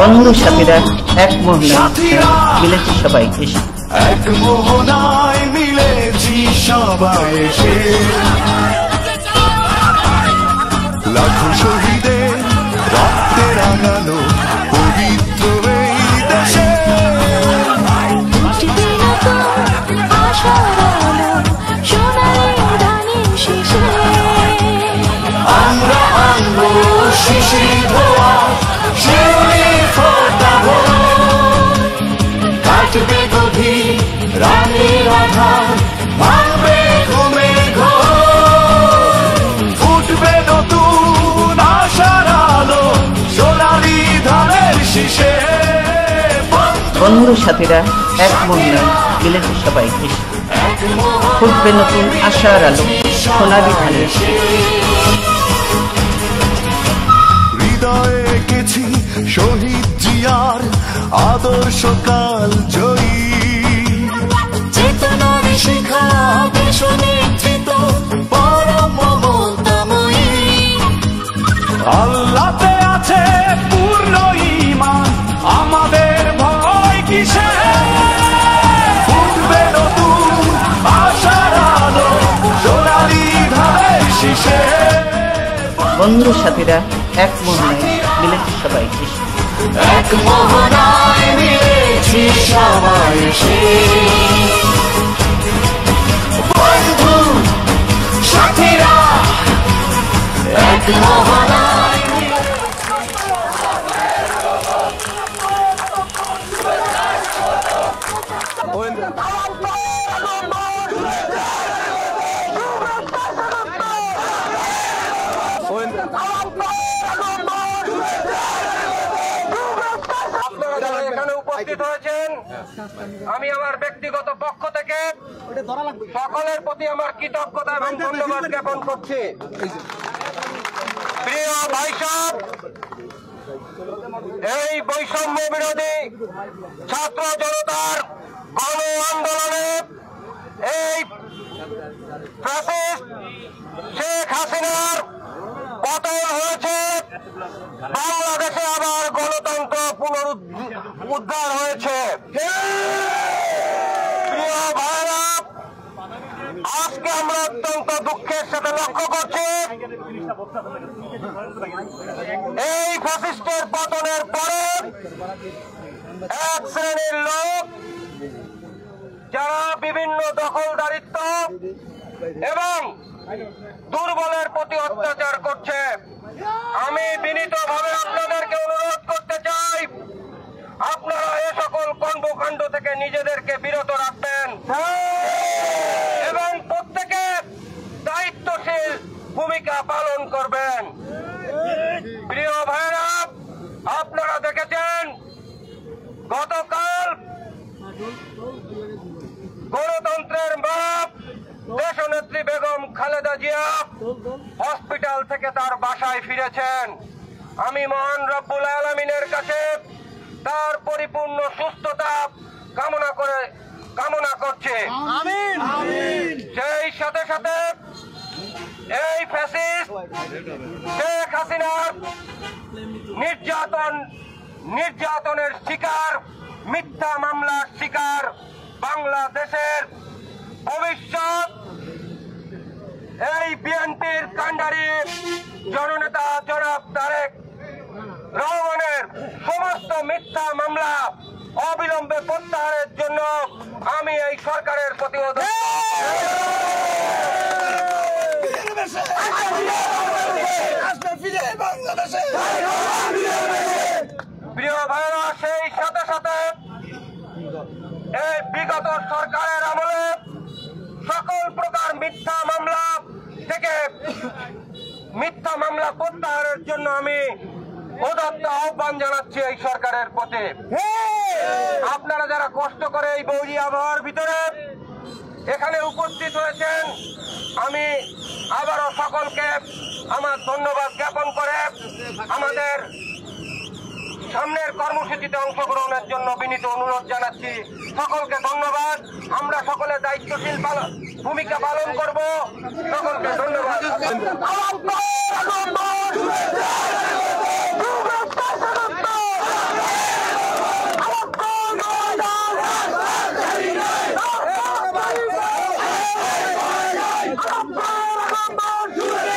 বন্ধু সাথীরা এক মোহনায় মিলেছি সবাই এসে, এক মোহনায় মিলেছি সবাই এসে, লাখো শহীদের রক্তে রাঙানো পবিত্র এই দেশে, আমরা আনবো শিশির ধোয়া শিউলি ফোটাবো, কাটবে গভীর রাতের আধার, ভাঙবে ঘুমের ঘোর, ফুটবে নতুন আশার আলো সোনালি ধানের শীষে। বন্ধু সাথীরা এক মোহনায় মিলেছি সবাই এসে, ফুটবে নতুন আশার আলো সোনালি ধানের শীষে। হৃদয়ে এঁকেছি শহীদ জিয়ার আদর্শ কাল জয়ী, চেতনার শিখা দেশ নেতৃত্ব পরম মমতাময়ী, আল্লাহতে আছে পূর্ণ ঈমান আমাদের ভয় কিসে, ফুটবে নতুন আশার আলো সোনালি ধানের শীষে। বন্ধু সাথীরা এক মোহনায় মিলেছি সবাই এসে, এক মোহনায় মিলেছি সবাই এসে, বন্ধু সাথীরা এক মোহনায়। উপস্থিত হয়েছেন, আমি আমার ব্যক্তিগত পক্ষ থেকে সকলের প্রতি আমার কৃতজ্ঞতা এবং ধন্যবাদ জ্ঞাপন করছি। প্রিয় ভাইসব, এই বৈষম্য বিরোধী ছাত্র জনতার গণ আন্দোলনে এই ফ্যাসিস্ট শেখ হাসিনার পতন হয়েছে, বাংলাদেশে আবার গণতন্ত্র পুনরুদ্ধার হয়েছে। প্রিয় ভাইরা, আজকে আমরা অত্যন্ত দুঃখের সাথে লক্ষ্য করছি এই ফ্যাসিস্টের পতনের পরে এক শ্রেণীর লোক যারা বিভিন্ন দখলদারিত্ব এবং দুর্বলের প্রতি অত্যাচার করছে, আমি বিনীতভাবে আপনাদেরকে অনুরোধ করতে চাই, আপনারা এ সকল কর্মকাণ্ড থেকে নিজেদেরকে বিরত রাখবেন এবং প্রত্যেকে দায়িত্বশীল ভূমিকা পালন করবেন। প্রিয় ভাইরা, আপনারা দেখেছেন গতকাল গণতন্ত্রের বাপ দেশনেত্রী বেগম খালেদা জিয়া হসপিটাল থেকে তার বাসায় ফিরেছেন। আমি মহান রব্বুল আলামিনের কাছে তার পরিপূর্ণ সুস্থতা কামনা করছি। সেই সাথে সাথে এই ফ্যাসিস্ট শেখ হাসিনার নির্যাতনের শিকার, মিথ্যা মামলার শিকার বাংলাদেশের ভবিষ্যৎ এই বিএনপির কাণ্ডারি জননেতা জনাব তারেক রহমানের সমস্ত মিথ্যা মামলা অবিলম্বে প্রত্যাহারের জন্য আমি এই সরকারের প্রতি প্রিয় ভাইরা, সেই সাথে সাথে এই বিগত সরকারের আমলে সকল প্রকার মিথ্যা মামলা থেকে মিথ্যা মামলা প্রত্যাহারের জন্য আমি উদাত্ত আহ্বান জানাচ্ছি এই সরকারের প্রতি। আপনারা যারা কষ্ট করে এই বৈরী আবহাওয়ার ভিতরে এখানে উপস্থিত হয়েছেন, আমি আবারও সকলকে আমার ধন্যবাদ জ্ঞাপন করে আমাদের সামনের কর্মসূচিতে অংশগ্রহণের জন্য বিনীত অনুরোধ জানাচ্ছি। সকলকে ধন্যবাদ। আমরা সকলে দায়িত্বশীল ভূমিকা পালন করব। সকলকে ধন্যবাদ। নম্বর